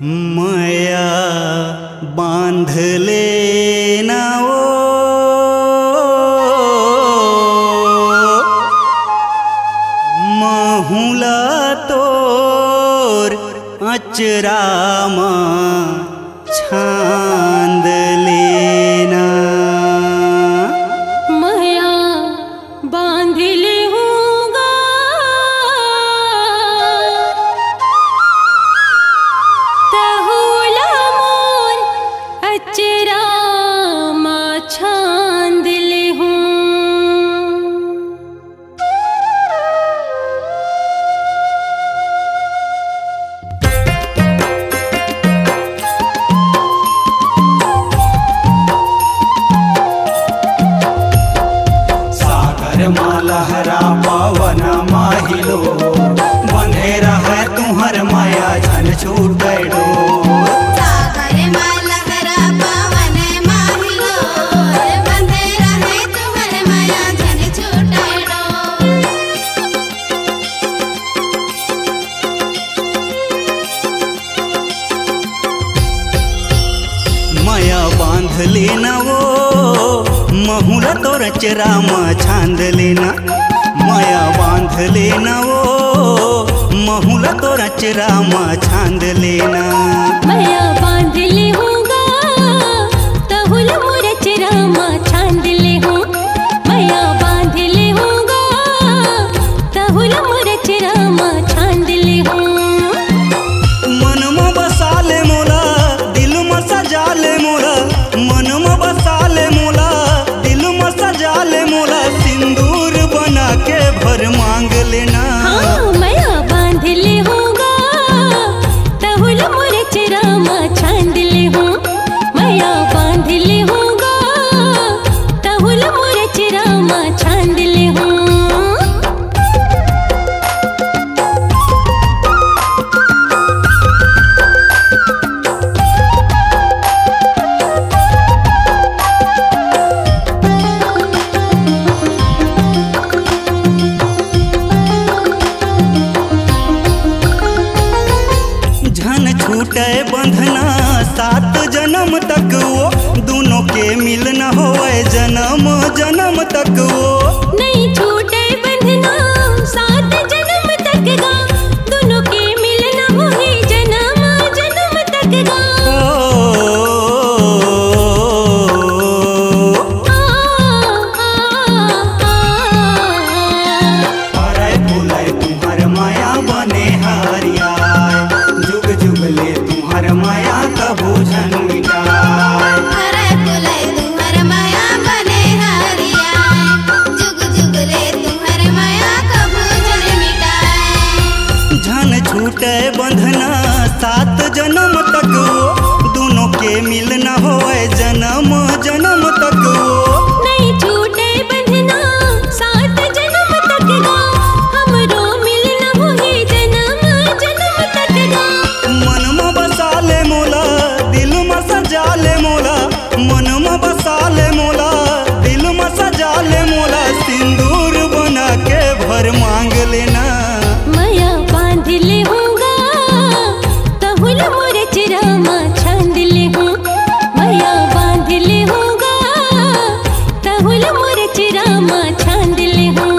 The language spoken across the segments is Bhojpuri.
माया बांध लेना ओ महुला तोर अचरामा छांद लेना। माया बांध लेऊंगा तहुला मोर अचरामा छांद लेहूं। लहरा पवन माहिलो बंधे रहे तुम्हार माया झन छूटो। सागर में लहरा पवन माहिलो बंधे रहे तुम्हार माया झन छूटो। माया बांध लेना वो महुला तोर चरामा छांद लेना। माया बांध लेना वो महुला तोर चरामा छांद लेना। माया बांध लेऊंगा तहुला मोर अचरामा छांद लेहूं। माया बांध लेऊंगा तहुला मोर अचरामा छांद लेहूं। मन में बसा ले मोला दिल में सजा ले मोला। मन में बसा ले मोला जाले मोला सिंदूर बना के भर मांग लेना। हाँ माया बांध लेऊंगा तहुला मोर अचरामा छांद लेहूं। माया बांध लेऊंगा तहुला मोर अचरामा छांद लेहूं। छूटे बंधना 7 जन्म तक वो दोनों के मिलना होए जन्म जन्म तक वो। नहीं छूटे बंधना 7 जन्म तक गा दोनों के मिलना होए जन्म जन्म तक गा। अरे बोले तुम्हार माया बने हरिया जुग जुग ले तुम्हार माया कबू झन मिटाए। अरे बोले तुम्हार माया बने हरिया जुग जुग ले तुम्हार माया कबू झन मिटाए। झन छूटे बंधना 7 जन्म तक वो दोनों के मिलना होए जन्म जन्म तक वो। नहीं छूटे बंधना 7 जन्म तक गा हमरो मिलना होए जन्म जन्म तक गा। मन में बसा ले मोला दिल में सजा ले मोला। मन में बसा ले मोला दिल में सजा ले मोला सिंदूर बना के भर मांग लेना। माया बांध लेऊंगा तहुला मोर अचरामा छांद लेहूं। माया बांध लेऊंगा तहुला मोर अचरामा छांद लेहूं।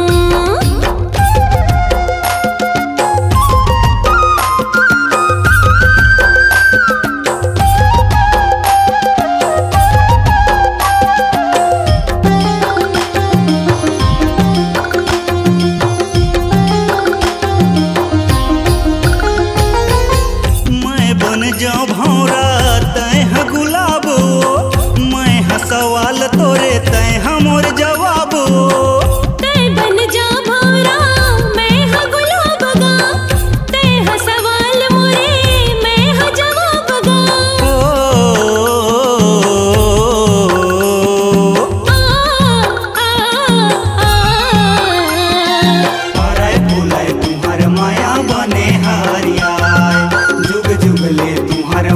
मैं बन जाऊं भौरा तैं गुलाब मैं हसवाल तोरे तैं मोर जवाब। तै बन जा भौरा मैं हा गुलाब गा तै हा सवाल मोरे मैं हा जवाब गा। अरे बोले तुम्हार माया बने हरिया जुग जुग ले तुम्हार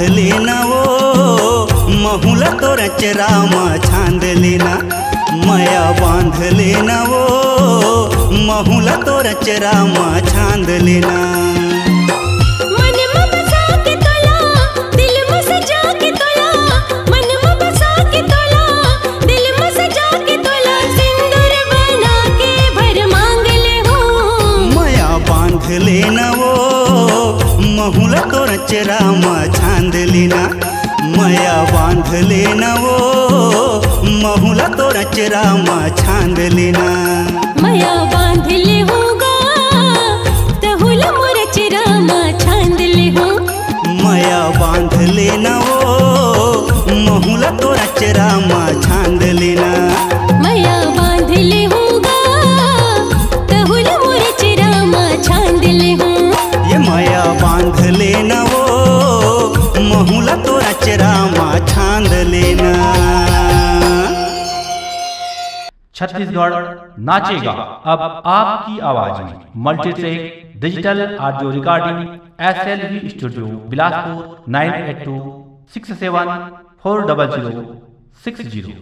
लेना वो महुला तो रचरामा छांद लेना माया बांध लेना वो महुला तो रचरामा छांद लेना मन में बसा के तोला दिल में सजा के तोला मन में बसा के तोला दिल में सजा के तोला सिंदूर बना के भर मांग ले हूँ माया बांध लेना वो महुला तो रचरामा छांद लेना माया बांध लेना वो महुला तो रचरामा छांद लेना माया बांध ले होगा तहुल मोर चरामा छांद ले हो माया बांध लेना वो महुला तो रचरामा छांद लेना माया बांध ले होगा तहुल मोर चरामा छांद ले हो ये माया बांध लेना वो महुला तो रचरामा छांद लेना। छत्तीसगढ़ नाचेगा अब आपकी आवाज में multitrack digital audio recording SLV studio Bilaspur 9826740060।